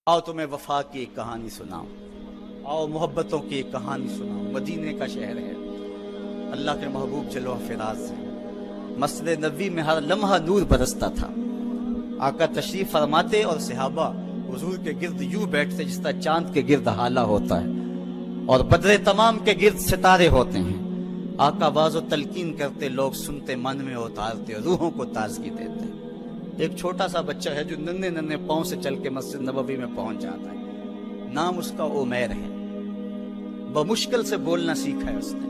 آؤ تمہیں وفا کی ایک کہانی سناؤں، آؤ محبتوں کی ایک کہانی سناؤں۔ مدینے کا شہر ہے، اللہ کے محبوب جلوہ فراز ہے، مسجد نبوی میں ہر لمحہ نور برستا تھا۔ آقا تشریف فرماتے اور صحابہ حضور کے گرد یوں بیٹھتے جس طرح چاند کے گرد ہالہ ہوتا ہے اور بدر تمام کے گرد ستارے ہوتے ہیں۔ آقا واز و تلقین کرتے، لوگ سنتے، من میں اتارتے، روحوں کو تازگی دیتے۔ ایک چھوٹا سا بچہ ہے جو ننھے ننھے پاؤں سے چل کے مسجد نبوی میں پہنچ جاتا ہے، نام اس کا عمیر ہے۔ بمشکل سے بولنا سیکھا ہے اس نے۔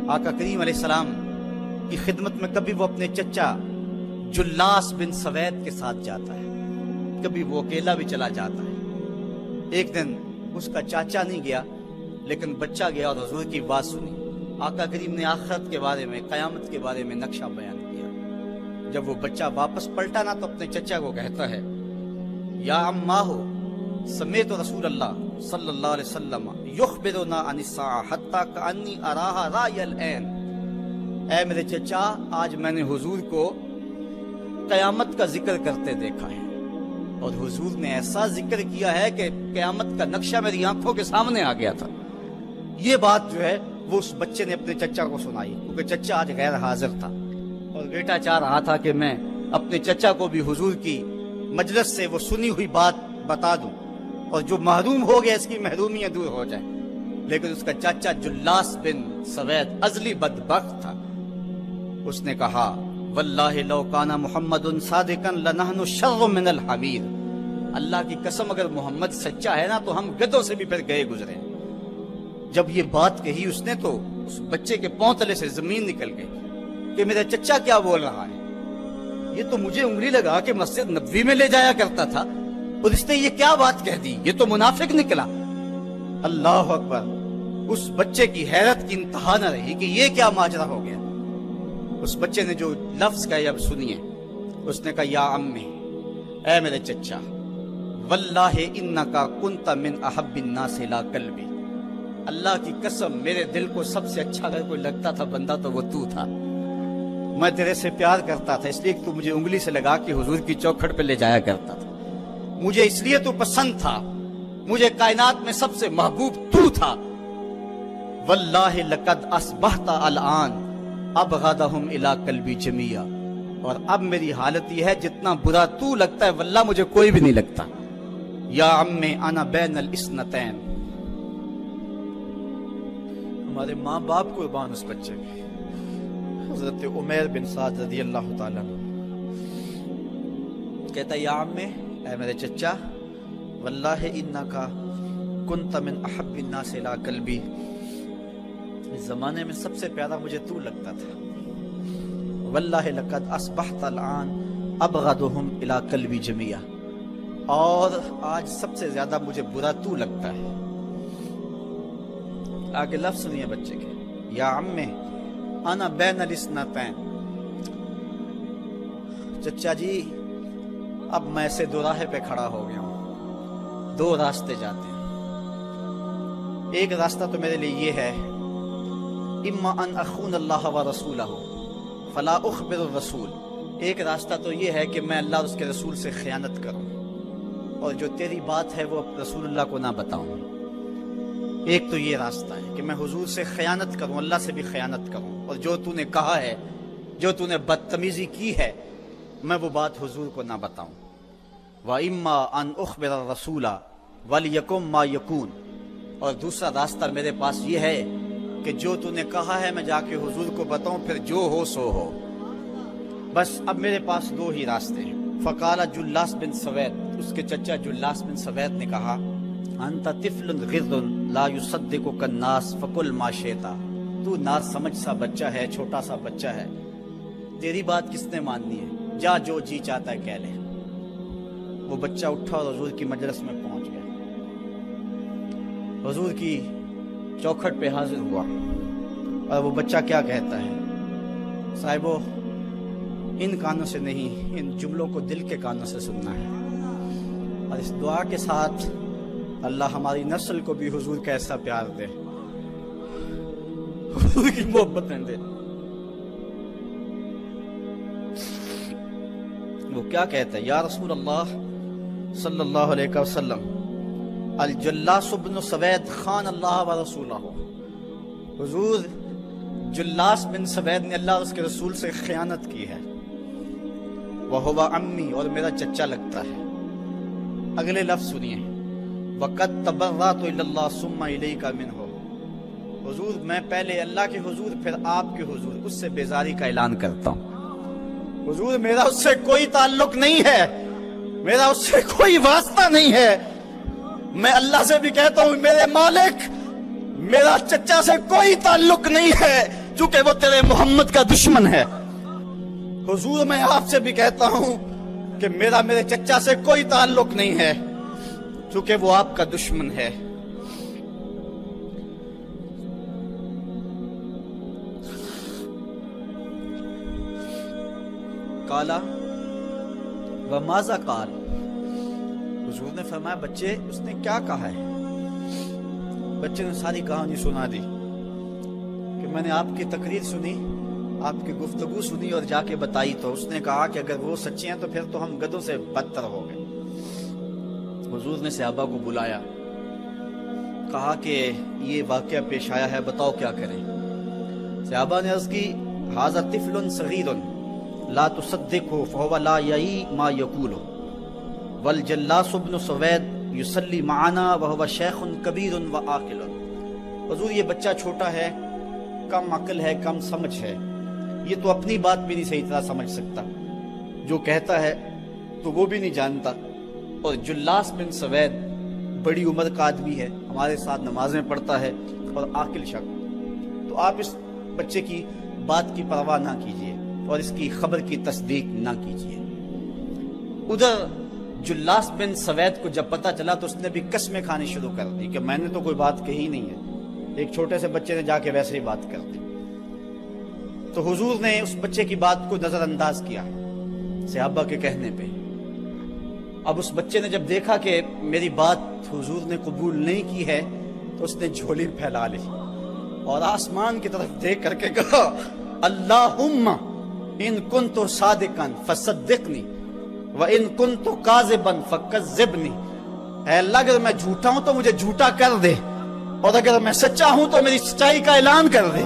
آقا کریم علیہ السلام کی خدمت میں کبھی وہ اپنے چچا جلاس بن سوید کے ساتھ جاتا ہے، کبھی وہ اکیلا بھی چلا جاتا ہے۔ ایک دن اس کا چاچا نہیں گیا لیکن بچہ گیا اور حضور کی بات سنی۔ آقا کریم نے آخرت کے بارے میں، قیامت کے بارے میں نقشہ بیان کیا۔ جب وہ بچہ واپس پلٹا نا تو اپنے چچا کو کہتا ہے، یا اماہو سمیت رسول اللہ صلی اللہ علیہ وسلم یخبرنا عن الساعہ حتی کانی اراہا رای العین۔ اے میرے چچا، آج میں نے حضور کو قیامت کا ذکر کرتے دیکھا ہے، اور حضور نے ایسا ذکر کیا ہے کہ قیامت کا نقشہ میری آنکھوں کے سامنے آ گیا تھا۔ یہ بات جو ہے وہ اس بچے نے اپنے چچا کو سنائی، کیونکہ چچا آج غیر حاضر تھا اور بیٹا چاہ رہا تھا کہ میں اپنے چچا کو بھی حضور کی مجلس سے وہ سنی ہوئی بات بتا دوں اور جو محروم ہو گیا اس کی محرومیاں دور ہو جائیں۔ لیکن اس کا چاچا جلاس بن سوید ازلی بدبخت تھا۔ اس نے کہا، واللہ لو کان محمد صادقا لنحن شر من الحمیر۔ اللہ کی قسم اگر محمد سچا ہے نا تو ہم گدھوں سے بھی پھر گئے گزرے۔ جب یہ بات کہی اس نے تو اس بچے کے پاؤں تلے سے زمین نکل گئی کہ میرا چچا کیا بول رہا ہے۔ یہ تو مجھے انگلی لگا کے مسجد نبوی میں لے جایا کرتا تھا اور اس نے یہ کیا بات کہہ دی، یہ تو منافق نکلا۔ اللہ اکبر! اس بچے کی حیرت کی انتہا نہ رہی کہ یہ کیا ماجرا ہو گیا۔ اس بچے نے جو لفظ کہے اب سنیے۔ اس نے کہا، یا امی، اے میرے چچا، واللہ انکا کنت من احب الناس الی قلبی۔ اللہ کی قسم میرے دل کو سب سے اچھا اگر کوئی لگتا تھا بندہ تو وہ تو تھا۔ میں تیرے سے پیار کرتا تھا اس لیے کہ تو مجھے انگلی سے لگا کے حضور کی چوکھٹ پہ لے جایا کرتا تھا۔ مجھے اس لیے تو پسند تھا، مجھے کائنات میں سب سے محبوب تو تھا۔ واللہ لقد اصبحت الان ابغضهم الی قلبی جمیعا۔ اور اب میری حالت یہ ہے جتنا برا تو لگتا ہے واللہ مجھے کوئی بھی نہیں لگتا۔ یا عمی انا بین الاثنتین۔ ہمارے ماں باپ قربان اس بچے میں۔ حضرت عمیر بن سعد رضی اللہ تعالیٰ عنہ کہتا ہے، یا عمی، اے میرے چچا، واللہ انکا کنت من احب الناس الی قلبی۔ اس زمانے میں سب سے پیارا مجھے تو لگتا تھا۔ واللہ لقد اصبحت الان ابغضهم الی قلبی جمیعا۔ اور آج سب سے زیادہ مجھے برا تو لگتا ہے۔ آگے لفظ سنیے بچے کے، یا عمی انا بین الاثنتین۔ چچا جی، اب میں ایسے دو راہے پہ کھڑا ہو گیا ہوں، دو راستے جاتے ہیں۔ ایک راستہ تو میرے لیے یہ ہے، اما ان اخون اللہ و رسولہ فلا اخبر الرسول۔ ایک راستہ تو یہ ہے کہ میں اللہ اور اس کے رسول سے خیانت کروں اور جو تیری بات ہے وہ رسول اللہ کو نہ بتاؤں۔ ایک تو یہ راستہ ہے کہ میں حضور سے خیانت کروں، اللہ سے بھی خیانت کروں، اور جو تو نے کہا ہے، جو تو نے بدتمیزی کی ہے، میں وہ بات حضور کو نہ بتاؤں۔ وَإِمَّا أَنْ أُخْبِرَ الرَّسُولَ وَلْيَكُنْ مَا يَكُونُ۔ اور دوسرا راستہ میرے پاس یہ ہے کہ جو تو نے کہا ہے میں جا کے حضور کو بتاؤں، پھر جو ہو سو ہو۔ بس اب میرے پاس دو ہی راستے ہیں۔ فقال جلاس بن سوید، اس کے چچا جلاس بن سوید نے کہا، انت طفل غض لا یصدقک الناس فقل ما شئت۔ تو نا سمجھ سا بچہ ہے، چھوٹا سا بچہ ہے، تیری بات کس نے ماننی ہے، جا جو جی چاہتا ہے کہہ لے۔ وہ بچہ اٹھا اور حضور کی مجلس میں پہنچ گیا، حضور کی چوکھٹ پہ حاضر ہوا۔ اور وہ بچہ کیا کہتا ہے، صاحبو ان کانوں سے نہیں، ان جملوں کو دل کے کانوں سے سننا ہے، اور اس دعا کے ساتھ اللہ ہماری نسل کو بھی حضور کا ایسا پیار دے، حضور کی محبت دے۔ وہ کیا کہتا ہے، یا رسول اللہ صلی اللہ علیہ وسلم الجلاس بن سوید خان اللہ و رسولہ، حضور جلاس بن سوید نے اللہ اور اس کے رسول سے خیانت کی ہے، وہو امی، اور میرا چچا لگتا ہے۔ اگلے لفظ سنیے، وَقَدْ تَبَرَّأْتُ إِلَى اللَّهِ ثُمَّ إِلَيْكَ مِنْهُ، حضور میں پہلے اللہ کے حضور پھر آپ کے حضور اس سے بیزاری کا اعلان کرتا ہوں۔ حضور میرا اس سے کوئی تعلق نہیں ہے، میرا اس سے کوئی واسطہ نہیں ہے۔ میں اللہ سے بھی کہتا ہوں میرے مالک، میرا چچا سے کوئی تعلق نہیں ہے چونکہ وہ تیرے محمد کا دشمن ہے۔ حضور میں آپ سے بھی کہتا ہوں کہ میرے چچا سے کوئی تعلق نہیں ہے چونکہ وہ آپ کا دشمن ہے۔ کالا وماذا قال، حضور نے فرمایا بچے اس نے کیا کہا ہے؟ بچے نے ساری کہانی سنا دی کہ میں نے آپ کی تقریر سنی، آپ کی گفتگو سنی اور جا کے بتائی تو اس نے کہا کہ اگر وہ سچے ہیں تو پھر تو ہم گدھوں سے بدتر ہو گئے۔ حضور نے صحابہ کو بلایا، کہا کہ یہ واقعہ پیش آیا ہے، بتاؤ کیا کریں؟ صحابہ نے عرض کی ھذا طفل صغیر لا تصدقه فهو لا یعی ما یقول والجلاس بن سوید یصلی معنا وهو شیخ کبیر وعاقل، حضور یہ بچہ چھوٹا ہے، کم عقل ہے، کم سمجھ ہے، یہ تو اپنی بات بھی نہیں صحیح طرح سمجھ سکتا، جو کہتا ہے تو وہ بھی نہیں جانتا، اور جلاس بن سوید بڑی عمر کا آدمی ہے، ہمارے ساتھ نمازیں پڑھتا ہے اور عاقل شخص، تو آپ اس بچے کی بات کی پرواہ نہ کیجیے اور اس کی خبر کی تصدیق نہ کیجیے۔ ادھر جلاس بن سوید کو جب پتہ چلا تو اس نے بھی قسمیں کھانی شروع کر دی کہ میں نے تو کوئی بات کہی نہیں ہے، ایک چھوٹے سے بچے نے جا کے ویسے ہی بات کر دی۔ تو حضور نے اس بچے کی بات کو نظر انداز کیا صحابہ کے کہنے پہ۔ اب اس بچے نے جب دیکھا کہ میری بات حضور نے قبول نہیں کی ہے تو اس نے جھولی پھیلا لی اور آسمان کی طرف دیکھ کر کے کہا اللہم ان کنت صادقا فصدقنی وان کنت کاذبا فکذبنی، اے اللہ اگر میں جھوٹا ہوں تو مجھے جھوٹا کر دے، اور اگر میں سچا ہوں تو میری سچائی کا اعلان کر دے۔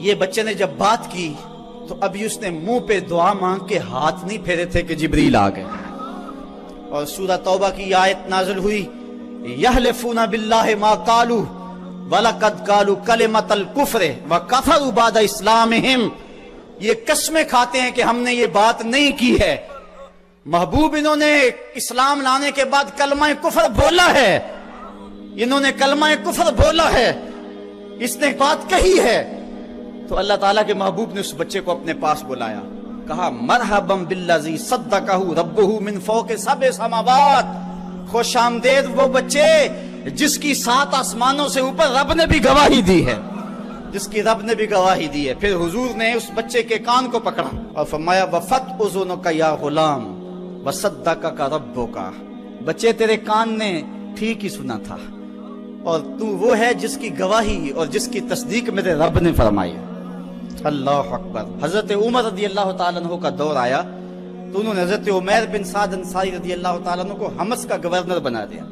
یہ بچے نے جب بات کی تو ابھی اس نے منہ پہ دعا مانگ کے ہاتھ نہیں پھیرے تھے کہ جبریل آ گئے، اور سورہ توبہ کی آیت نازل ہوئی یحلفون باللہ ما قالوا وَلَقَدْ قَالُوا كَلِمَةَ الْكُفْرِ وَكَفَرُوا بَعْدَ إِسْلَامِهِمْ، یہ قسمیں کھاتے ہیں کہ ہم نے یہ بات نہیں کی ہے، محبوب انہوں نے اسلام لانے کے بعد کلمہ کفر بولا ہے، انہوں نے کلمہ کفر بولا ہے، اس نے بات کہی ہے۔ تو اللہ تعالیٰ کے محبوب نے اس بچے کو اپنے پاس بلایا، کہا مرحبا بالذی صدقہ ربہ من فوق سبع سماوات، خوش آمدید وہ بچے جس کی 7 آسمانوں سے اوپر رب نے بھی گواہی دی ہے، جس کی رب نے بھی گواہی دی ہے۔ پھر حضور نے اس بچے کے کان کو پکڑا اور فرمایا وفت اذنک یا غلام وصدقک ربک، بچے تیرے کان نے ٹھیک ہی سنا تھا اور تو وہ ہے جس کی گواہی اور جس کی تصدیق میرے رب نے فرمائی۔ اللہ اکبر۔ حضرت عمر رضی اللہ تعالیٰ عنہ کا دور آیا تو انہوں نے حضرت عمیر بن سعد انصاری رضی اللہ تعالیٰ عنہ کو حمص کا گورنر بنا دیا،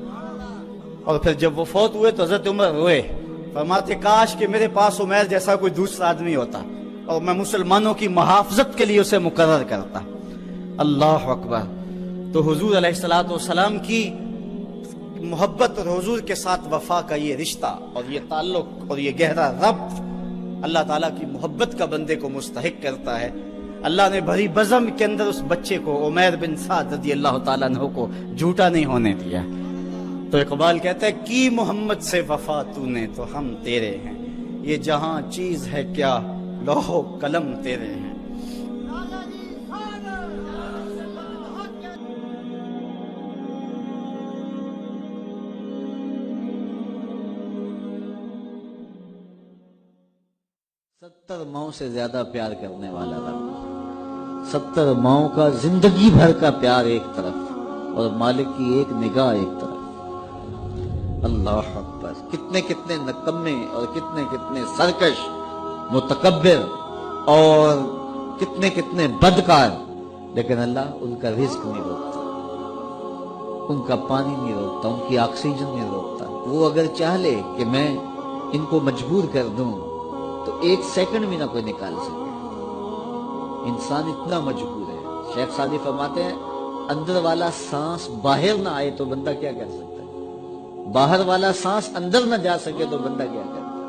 اور پھر جب وہ فوت ہوئے تو حضرت عمر روئے، فرماتے کاش کہ میرے پاس عمیر جیسا کوئی دوسرا آدمی ہوتا اور میں مسلمانوں کی محافظت کے لیے اسے مقرر کرتا۔ اللہ اکبر۔ تو حضور علیہ السلام کی محبت اور حضور کے ساتھ وفا کا یہ رشتہ اور یہ تعلق اور یہ گہرا ربط اللہ تعالیٰ کی محبت کا بندے کو مستحق کرتا ہے۔ اللہ نے بھری بزم کے اندر اس بچے کو عمیر بن سعد رضی اللہ تعالیٰ عنہ کو جھوٹا نہیں ہونے دیا۔ تو اقبال کہتا ہے کی محمد سے وفا تو نے تو ہم تیرے ہیں، یہ جہاں چیز ہے کیا لوح و قلم تیرے ہیں۔ ستر ماؤں سے زیادہ پیار کرنے والا رب، 70 ماؤں کا زندگی بھر کا پیار ایک طرف اور مالک کی ایک نگاہ ایک طرف۔ اللہ اکبر۔ کتنے کتنے نکمے اور کتنے کتنے سرکش متکبر اور کتنے کتنے بدکار لیکن اللہ ان کا رزق نہیں روکتا، ان کا پانی نہیں روکتا، ان کی آکسیجن نہیں روکتا۔ وہ اگر چاہ لے کہ میں ان کو مجبور کر دوں تو 1 سیکنڈ بھی نہ کوئی نکال سکے۔ انسان اتنا مجبور ہے۔ شیخ سعدی فرماتے ہیں اندر والا سانس باہر نہ آئے تو بندہ کیا کر سکتا ہے، باہر والا سانس اندر نہ جا سکے تو بندہ کیا کرتا ہے،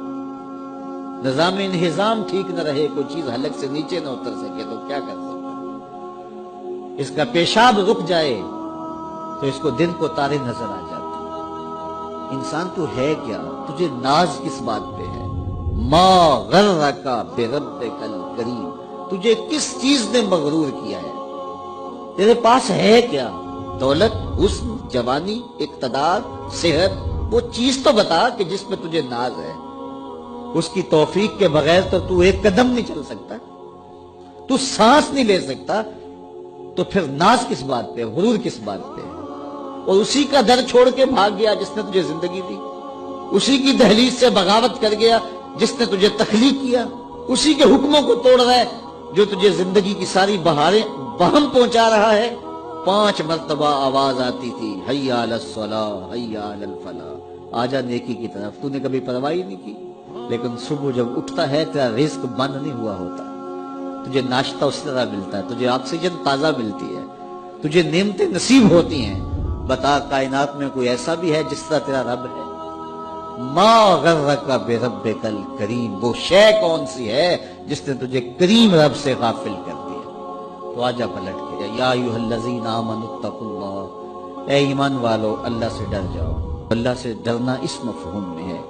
نظام انہضام ٹھیک نہ رہے، کوئی چیز حلق سے نیچے نہ اتر سکے تو کیا کر سکتا ہے، اس کا پیشاب رک جائے تو اس کو دن کو تارے نظر آ جاتا۔ انسان تو ہے کیا، تجھے ناز کس بات پہ ہے؟ ما غرک بربک الکریم، تجھے کس چیز نے مغرور کیا ہے؟ تیرے پاس ہے کیا؟ دولت، حسن، جوانی، اقتدار، صحت، وہ چیز تو بتا کہ جس پہ تجھے ناز ہے۔ اس کی توفیق کے بغیر تو 1 قدم نہیں چل سکتا، تو سانس نہیں لے سکتا، تو پھر ناز کس بات پہ، غرور کس بات پہ؟ اور اسی کا در چھوڑ کے بھاگ گیا جس نے تجھے زندگی دی، اسی کی دہلیز سے بغاوت کر گیا جس نے تجھے تخلیق کیا، اسی کے حکموں کو توڑ رہا ہے جو تجھے زندگی کی ساری بہاریں بہم پہنچا رہا ہے۔ 5 مرتبہ آواز آتی تھی، حی علی الصلاۃ، حی علی الفلاح، آجا نیکی کی طرف، تو نے کبھی پرواہ نہیں کی۔ لیکن صبح جب اٹھتا ہے تیرا رزق بند نہیں ہوا ہوتا، تجھے ناشتہ اس طرح ملتا ہے، تجھے آکسیجن تازہ ملتی ہے، تجھے نعمتیں نصیب ہوتی ہیں۔ بتا کائنات میں کوئی ایسا بھی ہے جس طرح تیرا رب ہے؟ ما غرک بربک الکریم، وہ شے کون سی ہے جس نے تجھے کریم رب سے غافل کر دیا؟ تو آجا پلٹ کے یا ایھا الذین آمنوا اتقوا اللہ، اے ایمان والو اللہ سے ڈر جاؤ۔ اللہ سے ڈرنا اس مفہوم میں ہے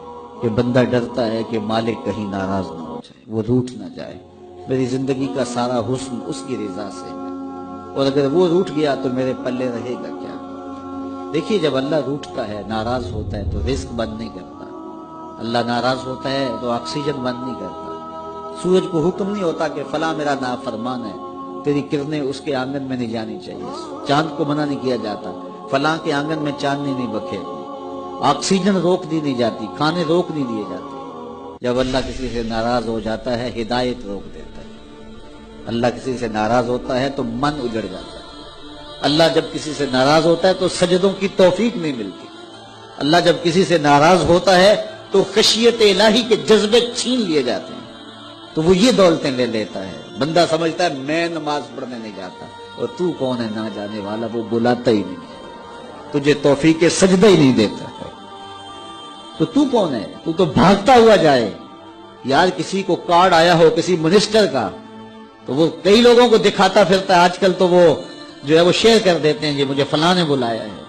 کہ بندہ ڈرتا ہے کہ مالک کہیں ناراض نہ ہو جائے، وہ روٹھ نہ جائے، میری زندگی کا سارا حسن اس کی رضا سے ہے، اور اگر وہ روٹھ گیا تو میرے پلے رہے گا کیا؟ دیکھیے جب اللہ روٹھتا ہے، ناراض ہوتا ہے تو رزق بند نہیں کرتا، اللہ ناراض ہوتا ہے تو آکسیجن بند نہیں کرتا۔ سورج کو حکم نہیں ہوتا کہ فلاں میرا نافرمان ہے، تیری کرنیں اس کے آنگن میں نہیں جانی چاہیے، چاند کو منع نہیں کیا جاتا، فلاں کے آنگن میں چاندنی نہیں بکھیرنی، آکسیجن روک دی نہیں جاتی، کھانے روک نہیں دیے جاتے۔ جب اللہ کسی سے ناراض ہو جاتا ہے ہدایت روک دیتا ہے، اللہ کسی سے ناراض ہوتا ہے تو من اجڑ جاتا ہے، اللہ جب کسی سے ناراض ہوتا ہے تو سجدوں کی توفیق نہیں ملتی، اللہ جب کسی سے ناراض ہوتا ہے تو خشیت الہی کے جذبے چھین لیے جاتے ہیں، تو وہ یہ دولتیں لے لیتا ہے۔ بندہ سمجھتا ہے میں نماز پڑھنے نہیں جاتا، اور تو کون ہے نہ جانے والا، وہ بلاتا ہی نہیں ہے، تجھے توفیق سجدہ ہی نہیں دیتا ہے، تو کون ہے؟ تو بھاگتا ہوا جائے۔ یار کسی کو کارڈ آیا ہو کسی منسٹر کا تو وہ کئی لوگوں کو دکھاتا پھرتا ہے، آج کل تو وہ جو ہے وہ شیئر کر دیتے ہیں جی مجھے فلاں نے بلایا ہے،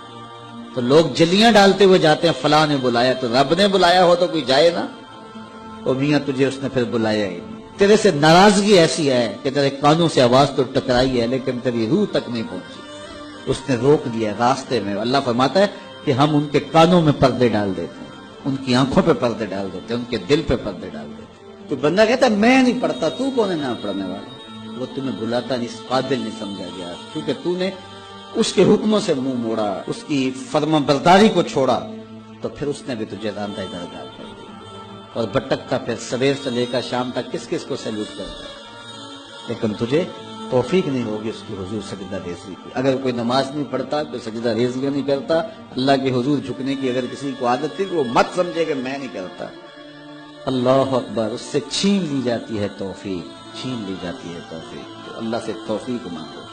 تو لوگ جلیاں ڈالتے ہوئے جاتے ہیں فلاں نے بلایا، تو رب نے بلایا ہو تو کوئی جائے نا؟ او میاں تجھے اس نے پھر بلایا ہی نہیں، تیرے سے ناراضگی ایسی ہے کہ تیرے کانوں سے آواز تو ٹکرائی ہے لیکن تیری روح تک نہیں پہنچی، اس نے روک دیا راستے میں۔ اللہ فرماتا ہے کہ ہم ان کے کانوں میں پردے ڈال دیتے ہیں، ان کی آنکھوں پہ پردے ڈال دیتے ہیں، ان کے دل پہ پردے ڈال دیتے ہیں۔ تو بندہ کہتا ہے میں نہیں پڑھتا، تو کون ہے نہ پڑھنے والا؟ وہ تمہیں بلاتا نہیں، اس قابل نہیں سمجھا گیا، کیونکہ تو نے اس کے حکموں سے منہ موڑا، اس کی فرما برداری کو چھوڑا، تو پھر اس نے بھی تجھے راندہ درگاہ کر دیا، اور بھٹکتا پھر سویر سے لے کر شام تک کس کس کو سیلوٹ کرتا ہے، لیکن تجھے توفیق نہیں ہوگی اس کی حضور سجدہ ریزی کی۔ اگر کوئی نماز نہیں پڑھتا، کوئی سجدہ ریزی نہیں کرتا، اللہ کے حضور جھکنے کی اگر کسی کو عادت تھی وہ مت سمجھے کہ میں نہیں کرتا۔ اللہ اکبر، اس سے چھین لی جاتی ہے توفیق، چھین لی جاتی ہے توفیق۔ تو اللہ سے توفیق مانگو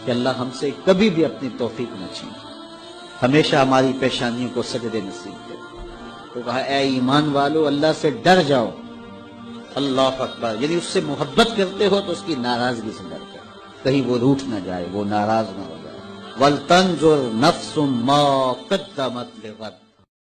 کہ اللہ ہم سے کبھی بھی اپنی توفیق نہ چھین، ہمیشہ ہماری پیشانیوں کو سجدے نصیب کرے۔ تو کہا اے ایمان والو اللہ سے ڈر جاؤ۔ اللہ اکبر، یعنی اس سے محبت کرتے ہو تو اس کی ناراضگی سے ڈر کر، کہیں وہ روٹھ نہ جائے، وہ ناراض نہ ہو جائے۔ وَلْتَنْظُرْ نَفْسٌ مَا قَدَّمَتْ لِغَدٍ،